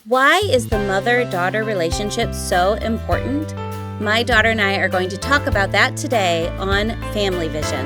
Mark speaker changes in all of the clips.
Speaker 1: Why is the mother-daughter relationship so important? My daughter and I are going to talk about that today on Family Vision.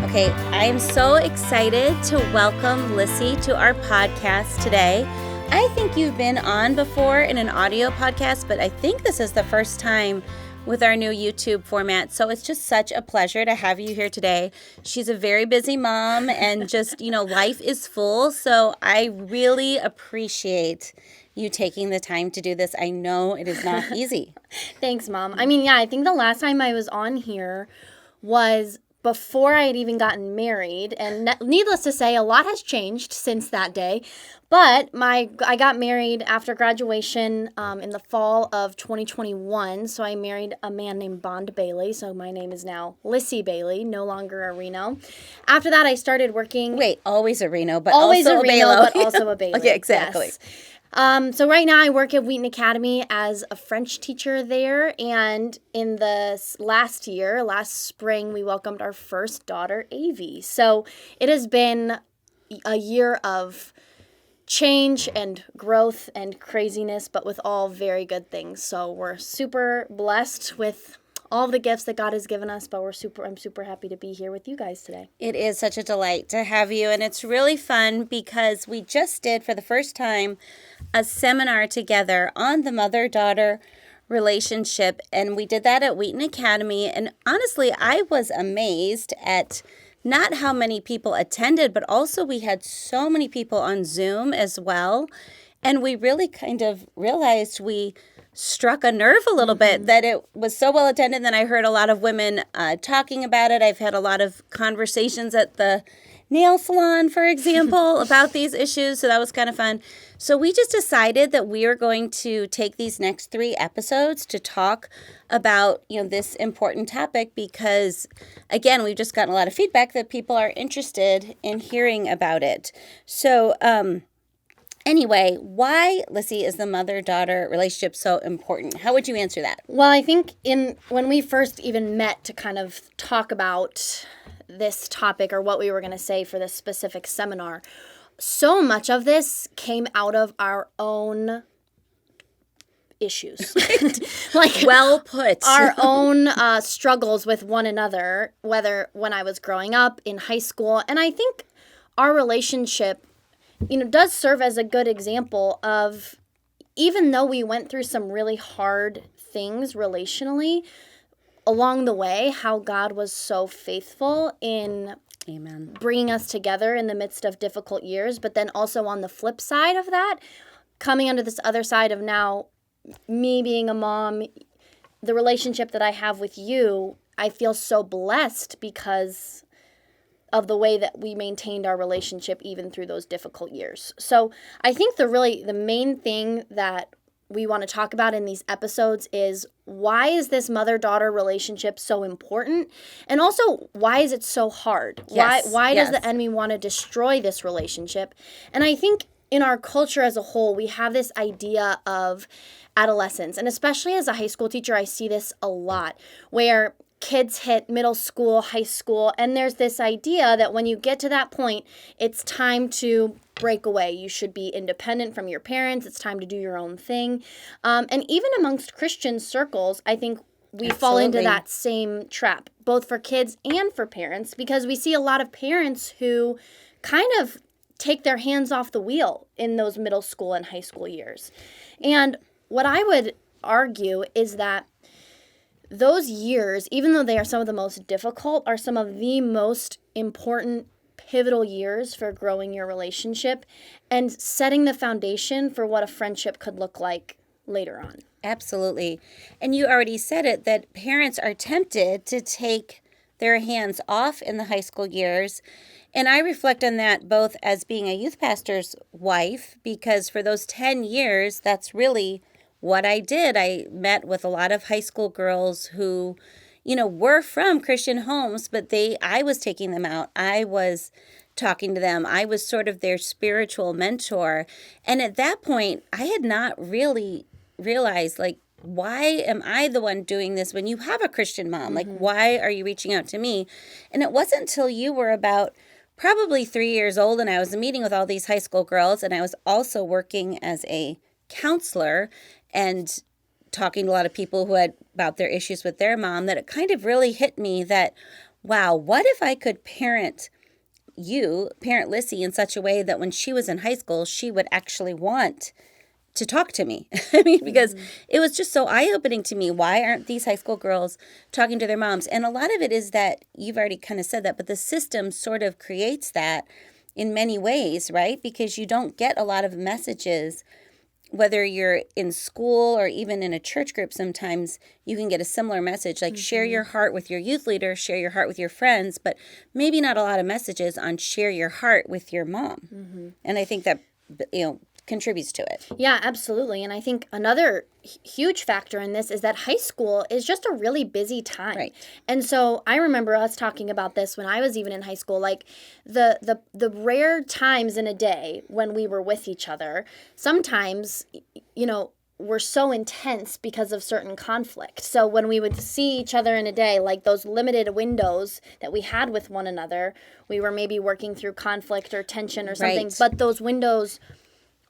Speaker 1: Okay, I am so excited to welcome Lissy to our podcast today. I think you've been on before in an audio podcast, but I think this is the first time with our new YouTube format. So it's just such a pleasure to have you here today. She's a very busy mom and just, life is full. So I really appreciate you taking the time to do this. I know it is not easy.
Speaker 2: Thanks, Mom. I think the last time I was on here was before I had even gotten married, and needless to say, a lot has changed since that day. But I got married after graduation in the fall of 2021. So I married a man named Bailey. So my name is now Lissy Bailey, no longer a Rienow. After that, I started working.
Speaker 1: Wait, always a Rienow, but
Speaker 2: always
Speaker 1: also
Speaker 2: a Rienow, but also a Bailey.
Speaker 1: Okay, exactly.
Speaker 2: Yes. So right now I work at Wheaton Academy as a French teacher there, and in the last spring, we welcomed our first daughter, Avi. So it has been a year of change and growth and craziness, but with all very good things. So we're super blessed with all the gifts that God has given us, but I'm super happy to be here with you guys today.
Speaker 1: It is such a delight to have you, and it's really fun because we just did, for the first time, a seminar together on the mother-daughter relationship, and we did that at Wheaton Academy, and honestly, I was amazed at not how many people attended, but also we had so many people on Zoom as well, and we really kind of realized we struck a nerve a little bit, that it was so well attended. Then I heard a lot of women talking about it. I've had a lot of conversations at the nail salon, for example, about these issues. So that was kind of fun. So we just decided that we are going to take these next 3 episodes to talk about, this important topic because, again, we've just gotten a lot of feedback that people are interested in hearing about it. So, anyway, why, Lissy, is the mother-daughter relationship so important? How would you answer that?
Speaker 2: Well, I think when we first even met to kind of talk about this topic or what we were going to say for this specific seminar, so much of this came out of our own issues.
Speaker 1: Well put.
Speaker 2: Our own struggles with one another, whether when I was growing up, in high school. And I think our relationship does serve as a good example of, even though we went through some really hard things relationally along the way, how God was so faithful in
Speaker 1: Amen.
Speaker 2: Bringing us together in the midst of difficult years. But then also on the flip side of that, coming under this other side of now me being a mom, the relationship that I have with you, I feel so blessed because of the way that we maintained our relationship even through those difficult years. So I think the main thing that we want to talk about in these episodes is, why is this mother-daughter relationship so important? And also, why is it so hard?
Speaker 1: Yes,
Speaker 2: why does the enemy want to destroy this relationship? And I think in our culture as a whole, we have this idea of adolescence. And especially as a high school teacher, I see this a lot, where kids hit middle school, high school, and there's this idea that when you get to that point, it's time to break away. You should be independent from your parents. It's time to do your own thing. And even amongst Christian circles, I think we fall into that same trap, both for kids and for parents, because we see a lot of parents who kind of take their hands off the wheel in those middle school and high school years. And what I would argue is that those years, even though they are some of the most difficult, are some of the most important pivotal years for growing your relationship and setting the foundation for what a friendship could look like later on.
Speaker 1: Absolutely. And you already said it, that parents are tempted to take their hands off in the high school years. And I reflect on that both as being a youth pastor's wife, because for those 10 years, that's really what I did. I met with a lot of high school girls who, were from Christian homes, but I was taking them out. I was talking to them. I was sort of their spiritual mentor. And at that point, I had not really realized, why am I the one doing this when you have a Christian mom? Why are you reaching out to me? And it wasn't until you were about probably 3 years old, and I was meeting with all these high school girls, and I was also working as a counselor and talking to a lot of people who had about their issues with their mom, that it kind of really hit me that, wow, what if I could parent Lissy in such a way that when she was in high school, she would actually want to talk to me. I mean, because it was just so eye-opening to me. Why aren't these high school girls talking to their moms? And a lot of it is that, you've already kind of said that, but the system sort of creates that in many ways, right? Because you don't get a lot of messages, whether you're in school or even in a church group. Sometimes you can get a similar message, like share your heart with your youth leader, share your heart with your friends, but maybe not a lot of messages on share your heart with your mom. And I think that, contributes to it.
Speaker 2: Yeah, absolutely. And I think another huge factor in this is that high school is just a really busy time.
Speaker 1: Right.
Speaker 2: And so I remember us talking about this when I was even in high school, like the rare times in a day when we were with each other, sometimes, were so intense because of certain conflict. So when we would see each other in a day, like those limited windows that we had with one another, we were maybe working through conflict or tension or something,
Speaker 1: Right.
Speaker 2: but those windows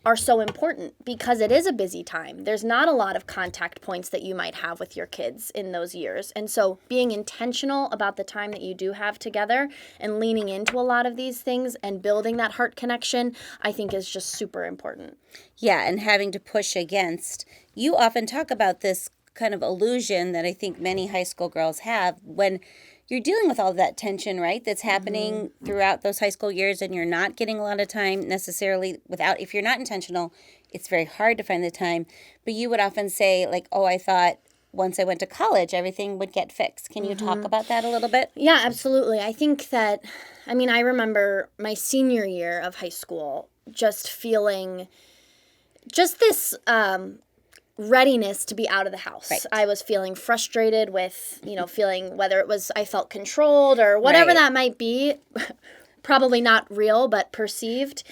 Speaker 2: are so important because it is a busy time. There's not a lot of contact points that you might have with your kids in those years. And so being intentional about the time that you do have together and leaning into a lot of these things and building that heart connection, I think is just super important.
Speaker 1: Yeah, and having to push against. You often talk about this kind of illusion that I think many high school girls have when you're dealing with all of that tension, right, that's happening throughout those high school years, and you're not getting a lot of time necessarily if you're not intentional, it's very hard to find the time. But you would often say, like, oh, I thought once I went to college, everything would get fixed. Can you talk about that a little bit?
Speaker 2: Yeah, absolutely. I think that, I remember my senior year of high school just feeling just this readiness to be out of the house.
Speaker 1: Right.
Speaker 2: I was feeling frustrated with, feeling whether it was I felt controlled or whatever
Speaker 1: Right.
Speaker 2: that might be, probably not real, but perceived.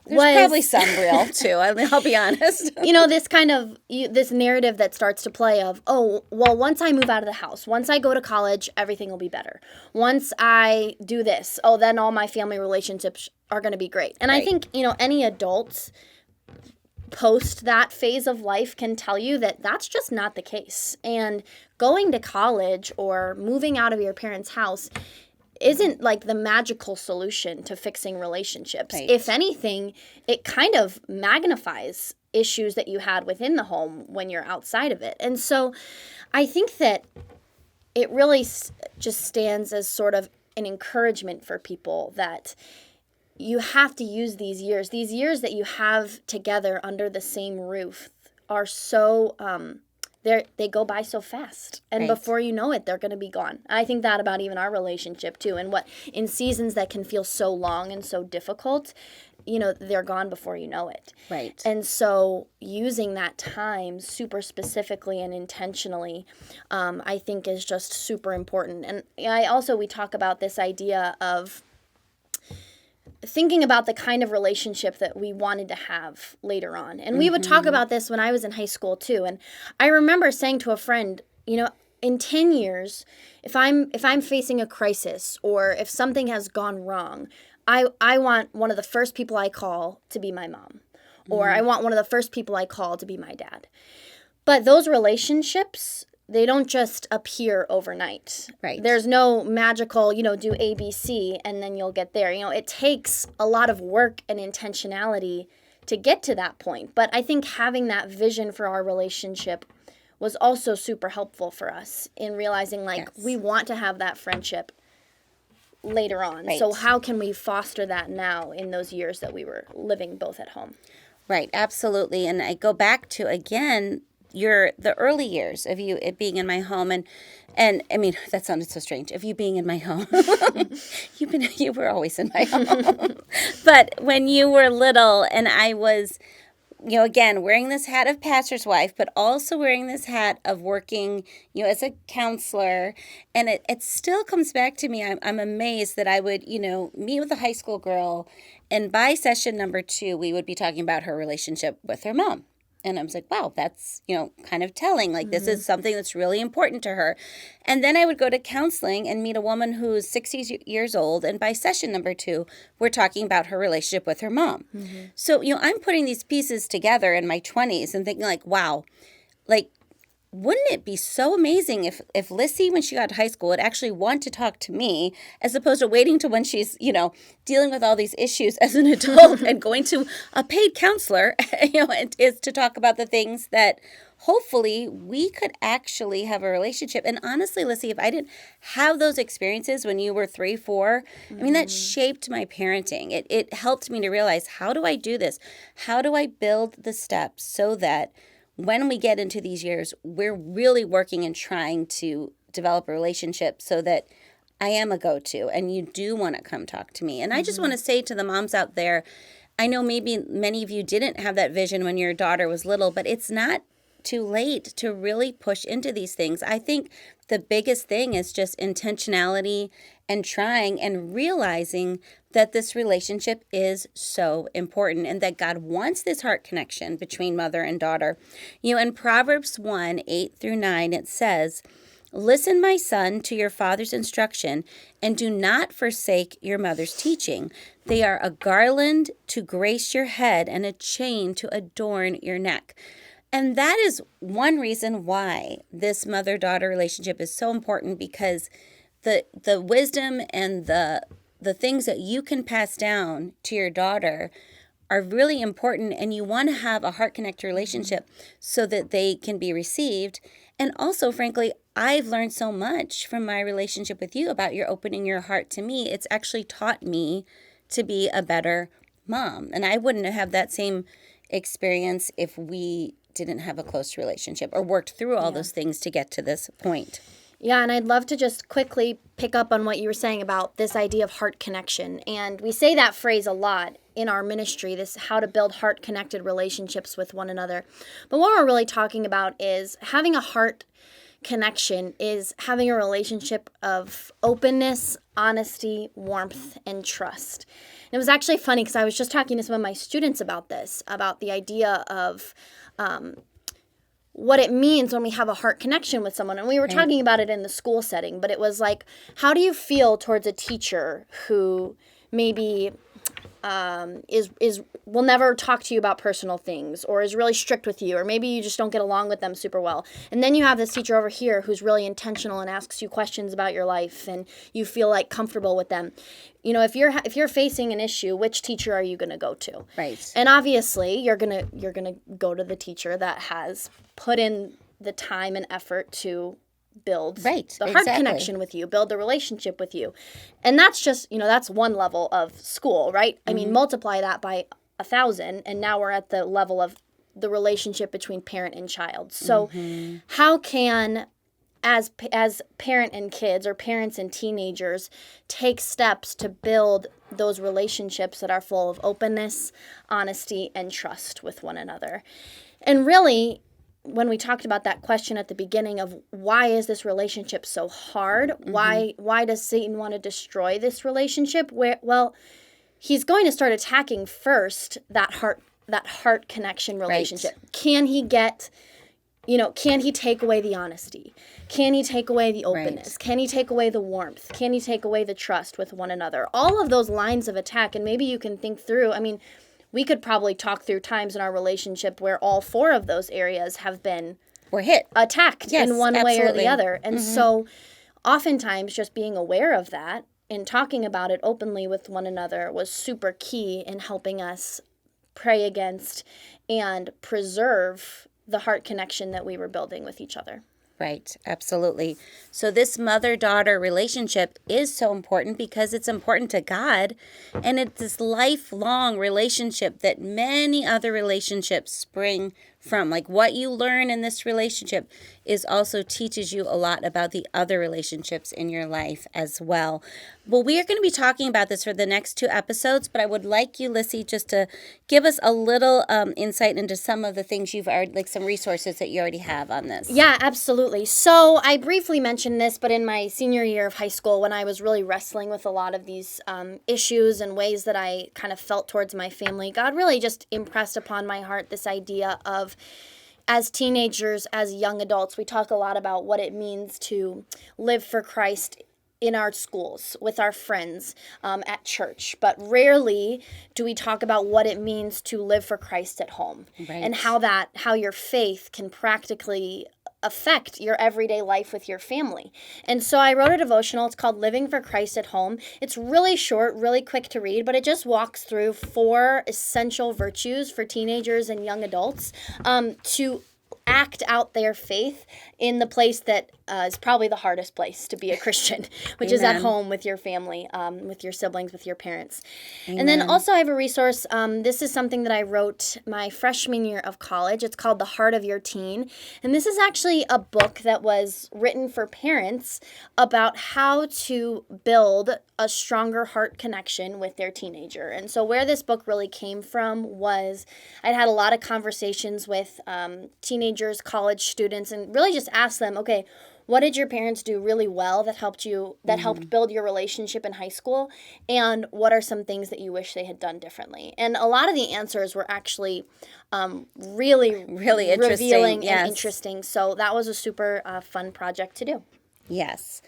Speaker 1: There's probably some real, too. I'll be honest.
Speaker 2: This kind of, this narrative that starts to play of, oh, well, once I move out of the house, once I go to college, everything will be better. Once I do this, oh, then all my family relationships are going to be great. And
Speaker 1: Right.
Speaker 2: I think, any adults post that phase of life can tell you that that's just not the case. And going to college or moving out of your parents' house isn't like the magical solution to fixing relationships.
Speaker 1: Right.
Speaker 2: If anything, it kind of magnifies issues that you had within the home when you're outside of it. And so I think that it really just stands as sort of an encouragement for people that you have to use these years that you have together under the same roof are so, they go by so fast. And
Speaker 1: Right.
Speaker 2: before you know it, they're going to be gone. I think that about even our relationship too. And in seasons that can feel so long and so difficult, they're gone before you know it.
Speaker 1: Right.
Speaker 2: And so using that time super specifically and intentionally, I think is just super important. And we talk about this idea of thinking about the kind of relationship that we wanted to have later on. And we would talk about this when I was in high school too. And I remember saying to a friend, in 10 years, if I'm facing a crisis or if something has gone wrong, I want one of the first people I call to be my mom, or I want one of the first people I call to be my dad. But those relationships, they don't just appear overnight.
Speaker 1: Right.
Speaker 2: There's no magical, do ABC and then you'll get there. It takes a lot of work and intentionality to get to that point. But I think having that vision for our relationship was also super helpful for us in realizing,
Speaker 1: Yes.
Speaker 2: we want to have that friendship later on.
Speaker 1: Right.
Speaker 2: So how can we foster that now in those years that we were living both at home?
Speaker 1: Right, absolutely. And I go back to, again, the early years of you being in my home, and I mean, that sounded so strange, of you being in my home. You were always in my home. But when you were little, and I was, again, wearing this hat of pastor's wife, but also wearing this hat of working, as a counselor, and it still comes back to me. I'm amazed that I would, meet with a high school girl, and by session number 2, we would be talking about her relationship with her mom. And I was like, wow, that's, kind of telling. Like, this is something that's really important to her. And then I would go to counseling and meet a woman who's 60 years old. And by session number 2, we're talking about her relationship with her mom. So, I'm putting these pieces together in my 20s and thinking like, wow, like, wouldn't it be so amazing if Lissy, when she got to high school, would actually want to talk to me as opposed to waiting to when she's, dealing with all these issues as an adult and going to a paid counselor, is to talk about the things that hopefully we could actually have a relationship. And honestly, Lissy, if I didn't have those experiences when you were 3, 4, I mean, that shaped my parenting. It helped me to realize, how do I do this? How do I build the steps so that when we get into these years, we're really working and trying to develop a relationship so that I am a go-to and you do want to come talk to me. And I just want to say to the moms out there, I know maybe many of you didn't have that vision when your daughter was little, but it's not too late to really push into these things. I think the biggest thing is just intentionality and trying and realizing that this relationship is so important and that God wants this heart connection between mother and daughter. In Proverbs 1, 8-9, it says, "Listen, my son, to your father's instruction, and do not forsake your mother's teaching. They are a garland to grace your head and a chain to adorn your neck." And that is one reason why this mother-daughter relationship is so important, because the wisdom and the things that you can pass down to your daughter are really important, and you want to have a heart-connected relationship so that they can be received. And also, frankly, I've learned so much from my relationship with you about your opening your heart to me. It's actually taught me to be a better mom. And I wouldn't have that same experience if we didn't have a close relationship or worked through all those things to get to this point.
Speaker 2: Yeah, and I'd love to just quickly pick up on what you were saying about this idea of heart connection. And we say that phrase a lot in our ministry, this how to build heart-connected relationships with one another. But what we're really talking about is having a heart connection is having a relationship of openness, honesty, warmth, and trust. And it was actually funny because I was just talking to some of my students about this, about the idea of what it means when we have a heart connection with someone. And we were talking about it in the school setting, but it was like, how do you feel towards a teacher who maybe will never talk to you about personal things, or is really strict with you, or maybe you just don't get along with them super well. And then you have this teacher over here who's really intentional and asks you questions about your life, and you feel like comfortable with them. If you're facing an issue, which teacher are you going to go to?
Speaker 1: Right.
Speaker 2: And obviously, you're gonna go to the teacher that has put in the time and effort to build the heart connection with you, build the relationship with you. And that's just, that's one level of school, right? I mean, multiply that by 1,000, and now we're at the level of the relationship between parent and child. So how can, as parent and kids, or parents and teenagers, take steps to build those relationships that are full of openness, honesty, and trust with one another? And really, when we talked about that question at the beginning of why is this relationship so hard? Why does Satan want to destroy this relationship? Well, he's going to start attacking first that heart connection relationship. Right. Can he take away the honesty? Can he take away the openness? Right. Can he take away the warmth? Can he take away the trust with one another? All of those lines of attack, and maybe you can think through, we could probably talk through times in our relationship where all 4 of those areas have been attacked in one way or the other. And so oftentimes just being aware of that and talking about it openly with one another was super key in helping us pray against and preserve the heart connection that we were building with each other.
Speaker 1: Right, absolutely. So this mother-daughter relationship is so important because it's important to God, and it's this lifelong relationship that many other relationships spring from. Like, what you learn in this relationship also teaches you a lot about the other relationships in your life as well. Well, we are going to be talking about this for the next 2 episodes, but I would like you, Lissy, just to give us a little insight into some of the things you've already, like some resources that you already have on this.
Speaker 2: Yeah, absolutely. So I briefly mentioned this, but in my senior year of high school, when I was really wrestling with a lot of these issues and ways that I kind of felt towards my family, God really just impressed upon my heart this idea of, as teenagers, as young adults, we talk a lot about what it means to live for Christ in our schools, with our friends, at church. But rarely do we talk about what it means to live for Christ at home. Right. And how your faith can practically affect your everyday life with your family. And so I wrote a devotional. It's called Living for Christ at Home. It's really short, really quick to read, but it just walks through 4 essential virtues for teenagers and young adults to act out their faith in the place that is probably the hardest place to be a Christian, which is at home with your family, with your siblings, with your parents. Amen. And then also I have a resource. This is something that I wrote my freshman year of college. It's called The Heart of Your Teen. And this is actually a book that was written for parents about how to build a stronger heart connection with their teenager. And so where this book really came from was I'd had a lot of conversations with teenagers, college students, and really just asked them, okay, what did your parents do really well that helped build your relationship in high school? And what are some things that you wish they had done differently? And a lot of the answers were actually really interesting, revealing and interesting. So that was a super fun project to do.
Speaker 1: Yes.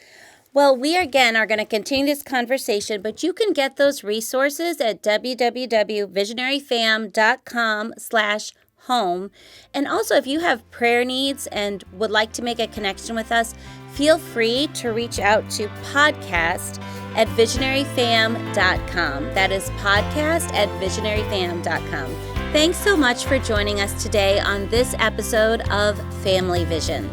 Speaker 1: Well, we again are going to continue this conversation, but you can get those resources at www.visionaryfam.com/home. And also, if you have prayer needs and would like to make a connection with us, feel free to reach out to podcast@visionaryfam.com. That is podcast@visionaryfam.com. Thanks so much for joining us today on this episode of Family Vision.